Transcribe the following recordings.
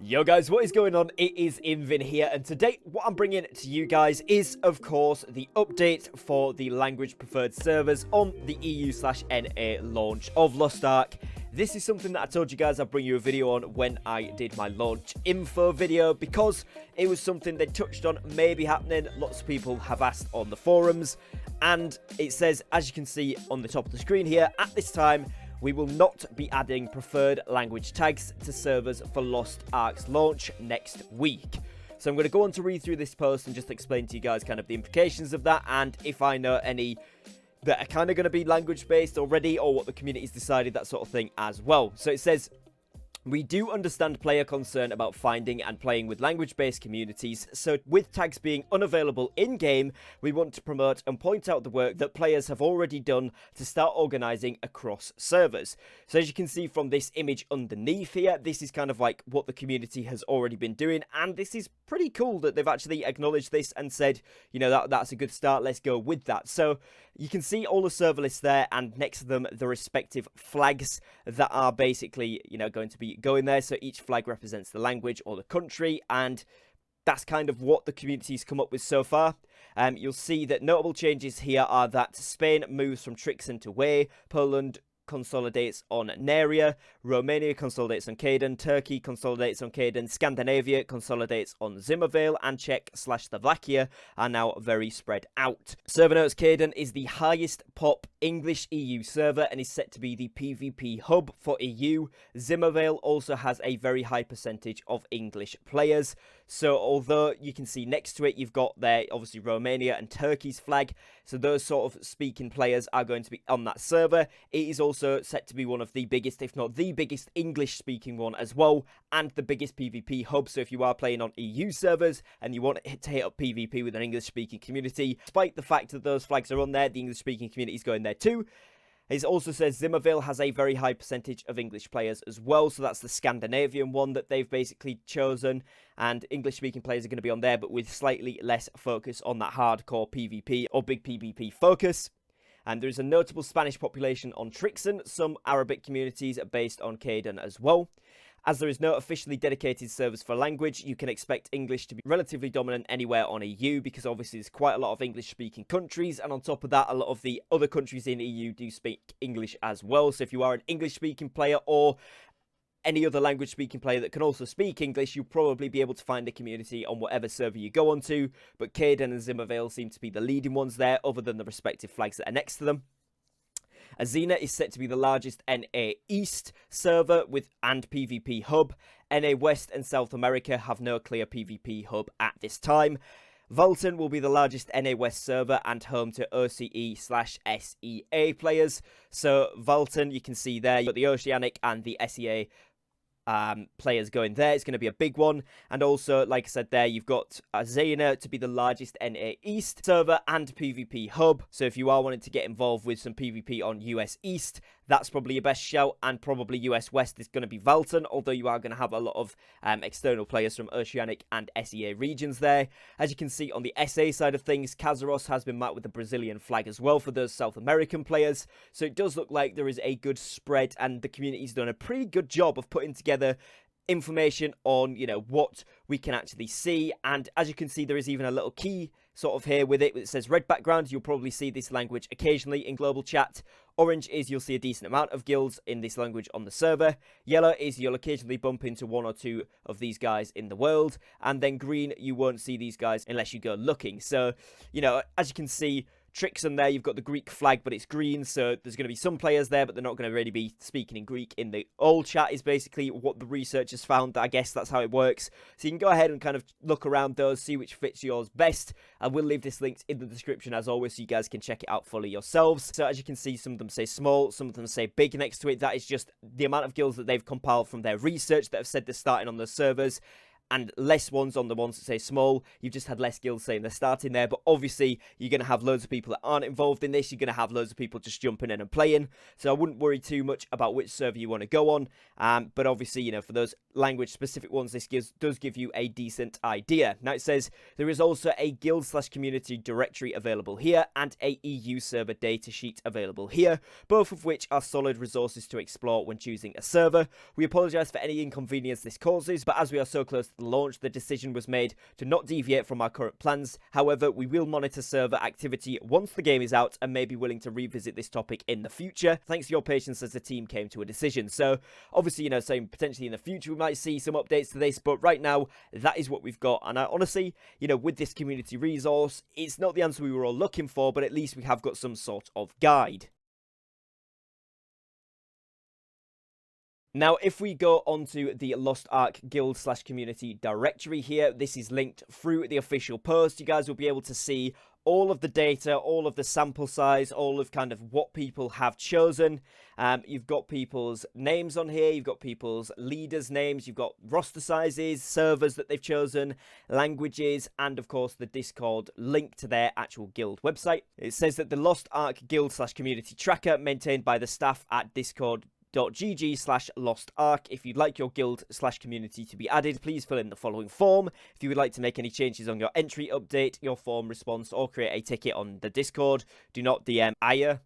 Yo guys, what is going on? It is Invin here, and today what I'm bringing to you guys is, of course, the update for the language preferred servers on the EU/NA launch of Lost Ark. This is something that I told you guys I'd bring you a video on when I did my launch info video, because it was something they touched on maybe happening. Lots of people have asked on the forums, and it says, as you can see on the top of the screen here, at this time, we will not be adding preferred language tags to servers for Lost Ark's launch next week. So I'm going to go on to read through this post and just explain to you guys kind of the implications of that, and if I know any that are kind of going to be language based already, or what the community's decided, that sort of thing as well. So it says, we do understand player concern about finding and playing with language-based communities, so with tags being unavailable in-game, we want to promote and point out the work that players have already done to start organising across servers. So as you can see from this image underneath here, this is kind of like what the community has already been doing, and this is pretty cool that they've actually acknowledged this and said, you know, that's a good start, let's go with that. So you can see all the server lists there, and next to them the respective flags that are basically, you know, going to be going there. So each flag represents the language or the country, and that's kind of what the community's come up with so far. You'll see that notable changes here are that Spain moves from Trixen to Way, Poland consolidates on Neria, Romania consolidates on Kaidan, Turkey consolidates on Kaidan, Scandinavia consolidates on Zimmervale, and Czech/Slovakia are now very spread out. Server notes: Kaidan is the highest pop English EU server and is set to be the PvP hub for EU. Zimmervale also has a very high percentage of English players. So although you can see next to it, you've got there obviously Romania and Turkey's flag. So those sort of speaking players are going to be on that server. It is also set to be one of the biggest, if not the biggest, English speaking one as well, and the biggest PvP hub. So if you are playing on EU servers and you want to hit up PvP with an English speaking community, despite the fact that those flags are on there, the English speaking community is going there too. It also says Zimmerville has a very high percentage of English players as well, so that's the Scandinavian one that they've basically chosen, and English-speaking players are going to be on there, but with slightly less focus on that hardcore PvP or big PvP focus. And there is a notable Spanish population on Trixen. Some Arabic communities are based on Kaidan as well. As there is no officially dedicated servers for language, you can expect English to be relatively dominant anywhere on EU, because obviously there's quite a lot of English-speaking countries, and on top of that, a lot of the other countries in EU do speak English as well. So if you are an English-speaking player or any other language-speaking player that can also speak English, you'll probably be able to find a community on whatever server you go onto, but Kaidan and Zimmervale seem to be the leading ones there, other than the respective flags that are next to them. Azina is set to be the largest NA East server and PvP hub. NA West and South America have no clear PvP hub at this time. Vulton will be the largest NA West server and home to OCE/SEA players. So Vulton, you can see there, you've got the Oceanic and the SEA players going there. It's going to be a big one. And also, like I said there, you've got Azena to be the largest NA East server and PvP hub. So if you are wanting to get involved with some PvP on US East, that's probably your best shout, and probably US West is going to be Vulton, although you are going to have a lot of external players from Oceanic and SEA regions there. As you can see on the SA side of things, Kazaros has been marked with the Brazilian flag as well for those South American players. So it does look like there is a good spread, and the community's done a pretty good job of putting together information on, you know, what we can actually see. And as you can see, there is even a little key sort of here with it. It says red background. You'll probably see this language occasionally in global chat. Orange is you'll see a decent amount of guilds in this language on the server. Yellow is you'll occasionally bump into one or two of these guys in the world. And then green, you won't see these guys unless you go looking. So, you know, as you can see, Trixen there, you've got the Greek flag, but it's green, so there's going to be some players there, but they're not going to really be speaking in Greek in the old chat, is basically what the researchers found. I guess that's how it works. So you can go ahead and kind of look around those, see which fits yours best, and we'll leave this linked in the description as always, so you guys can check it out fully yourselves. So as you can see, some of them say small, some of them say big next to it. That is just the amount of guilds that they've compiled from their research that have said they're starting on those servers. and less ones on the ones that say small. You've just had less guilds saying they're starting there, but obviously you're going to have loads of people that aren't involved in this. You're going to have loads of people just jumping in and playing, so I wouldn't worry too much about which server you want to go on, but obviously, you know, for those language specific ones, this does give you a decent idea. Now it says there is also a guild/community directory available here and a EU server datasheet available here, both of which are solid resources to explore when choosing a server. We apologise for any inconvenience this causes, but as we are so close to the launch, the decision was made to not deviate from our current plans. However, we will monitor server activity once the game is out and may be willing to revisit this topic in the future. Thanks for your patience as the team came to a decision. So obviously, you know, saying potentially in the future we might see some updates to this, but right now that is what we've got. And I honestly, you know, with this community resource, it's not the answer we were all looking for, but at least we have got some sort of guide. Now, if we go onto the Lost Ark Guild/community directory here, this is linked through the official post. You guys will be able to see all of the data, all of the sample size, all of kind of what people have chosen. You've got people's names on here, you've got people's leaders' names, you've got roster sizes, servers that they've chosen, languages, and of course the Discord link to their actual guild website. It says that the Lost Ark Guild/community tracker maintained by the staff at discord.gg/lostark. If you'd like your guild/community to be added, please fill in the following form. If you would like to make any changes on your entry, update your form response, or create a ticket on the Discord, do not DM Aya.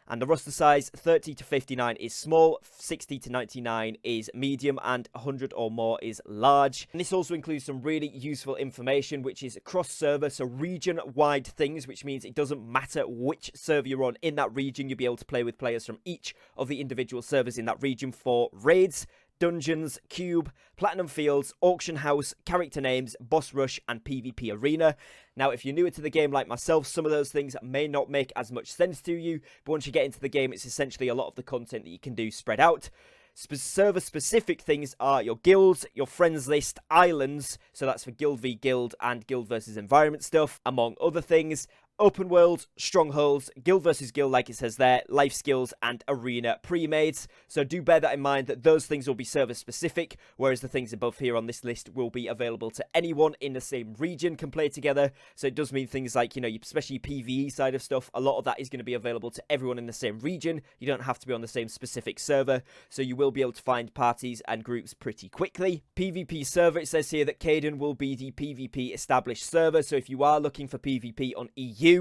And the roster size, 30 to 59 is small, 60 to 99 is medium, and 100 or more is large. And this also includes some really useful information, which is cross-server, so region-wide things, which means it doesn't matter which server you're on in that region, you'll be able to play with players from each of the individual servers in that region for raids, dungeons, cube, platinum fields, auction house, character names, boss rush, and PvP arena. Now, if you're newer to the game like myself, some of those things may not make as much sense to you, but once you get into the game, it's essentially a lot of the content that you can do spread out. Server-specific things are your guilds, your friends list, islands, so that's for guild v guild and guild versus environment stuff, among other things. Open world, strongholds, guild versus guild like it says there, life skills, and arena pre-mades. So do bear that in mind that those things will be server specific, whereas the things above here on this list will be available to anyone in the same region can play together. So it does mean things like, you know, especially PvE side of stuff, a lot of that is going to be available to everyone in the same region. You don't have to be on the same specific server, so you will be able to find parties and groups pretty quickly. PvP server, it says here that Caden will be the PvP established server, so if you are looking for PvP on EU,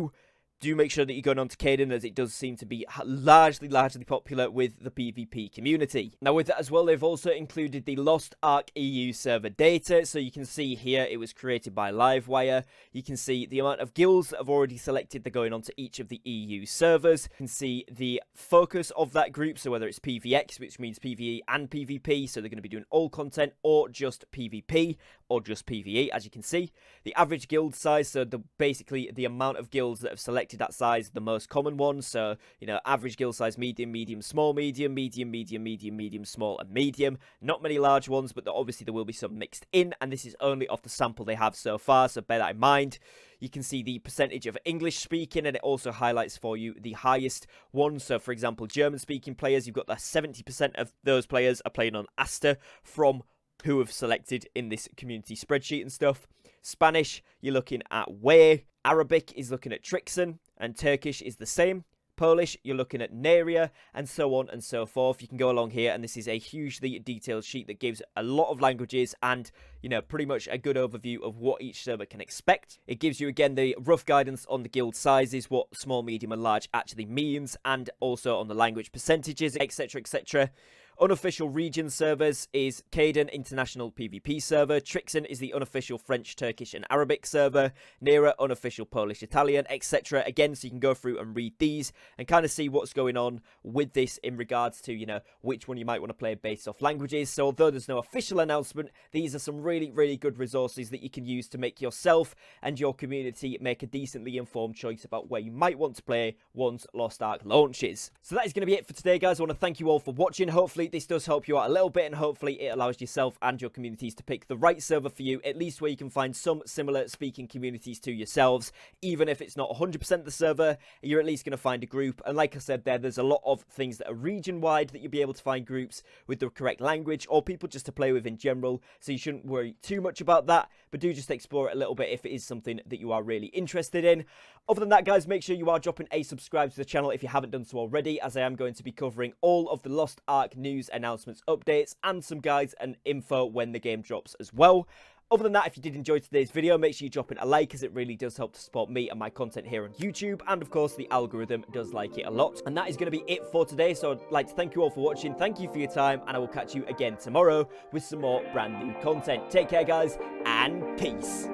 do make sure that you're going on to Caden, as it does seem to be largely popular with the PvP community. Now, with that as well, they've also included the Lost Ark EU server data. So you can see here it was created by Livewire. You can see the amount of guilds that have already selected they're going on to each of the EU servers. You can see the focus of that group, so whether it's PvX, which means PvE and PvP, so they're going to be doing all content, or just PvP, or just PvE, as you can see. The average guild size, so basically the amount of guilds that have selected that size, the most common ones. So, you know, average guild size, medium, medium, small, medium, medium, medium, medium, medium, small, and medium. Not many large ones, but obviously there will be some mixed in, and this is only off the sample they have so far, so bear that in mind. You can see the percentage of English speaking, and it also highlights for you the highest ones. So, for example, German speaking players, you've got that 70% of those players are playing on Asta from who have selected in this community spreadsheet and stuff. Spanish, you're looking at Way. Arabic is looking at Trixon, and Turkish is the same. Polish, you're looking at Naria, and so on and so forth. You can go along here, and this is a hugely detailed sheet that gives a lot of languages and, you know, pretty much a good overview of what each server can expect. It gives you, again, the rough guidance on the guild sizes, what small, medium, and large actually means, and also on the language percentages, etc., etc. Unofficial region servers is Caden International PvP server. Trixon is the unofficial French, Turkish, and Arabic server. Nera, unofficial Polish, Italian, etc. Again, so you can go through and read these and kind of see what's going on with this in regards to, you know, which one you might want to play based off languages. So although there's no official announcement, these are some really, really good resources that you can use to make yourself and your community make a decently informed choice about where you might want to play once Lost Ark launches. So that is going to be it for today, guys. I want to thank you all for watching. Hopefully this does help you out a little bit, and hopefully it allows yourself and your communities to pick the right server for you, at least where you can find some similar speaking communities to yourselves. Even if it's not 100% the server, you're at least going to find a group. And like I said there's a lot of things that are region-wide that you'll be able to find groups with the correct language, or people just to play with in general, so you shouldn't worry too much about that, but do just explore it a little bit if it is something that you are really interested in. Other than that, guys, make sure you are dropping a subscribe to the channel if you haven't done so already, as I am going to be covering all of the Lost Ark news, announcements, updates, and some guides and info when the game drops as well. Other than that, if you did enjoy today's video, make sure you drop in a like, as it really does help to support me and my content here on YouTube. And of course, the algorithm does like it a lot. And that is going to be it for today. So I'd like to thank you all for watching. Thank you for your time. And I will catch you again tomorrow with some more brand new content. Take care, guys, and peace.